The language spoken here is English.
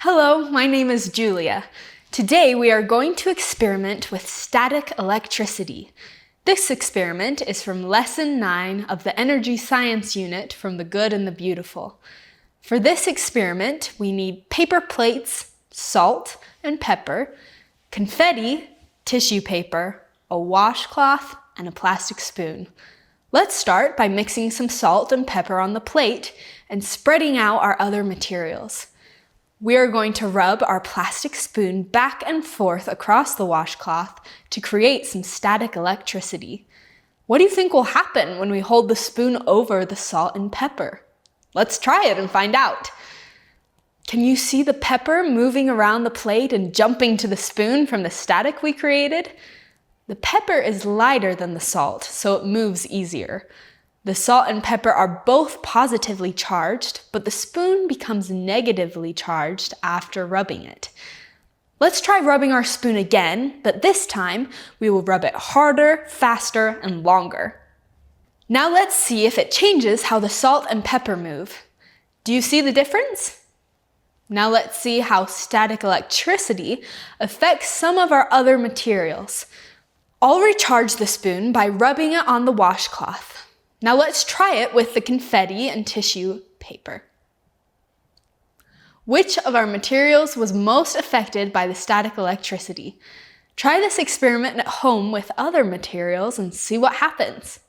Hello, my name is Julia. Today we are going to experiment with static electricity. This experiment is from Lesson 9 of the Energy Science Unit from The Good and the Beautiful. For this experiment, we need paper plates, salt and pepper, confetti, tissue paper, a washcloth, and a plastic spoon. Let's start by mixing some salt and pepper on the plate and spreading out our other materials. We are going to rub our plastic spoon back and forth across the washcloth to create some static electricity. What do you think will happen when we hold the spoon over the salt and pepper? Let's try it and find out. Can you see the pepper moving around the plate and jumping to the spoon from the static we created? The pepper is lighter than the salt, so it moves easier. The salt and pepper are both positively charged, but the spoon becomes negatively charged after rubbing it. Let's try rubbing our spoon again, but this time we will rub it harder, faster, and longer. Now let's see if it changes how the salt and pepper move. Do you see the difference? Now let's see how static electricity affects some of our other materials. I'll recharge the spoon by rubbing it on the washcloth. Now let's try it with the confetti and tissue paper. Which of our materials was most affected by the static electricity? Try this experiment at home with other materials and see what happens.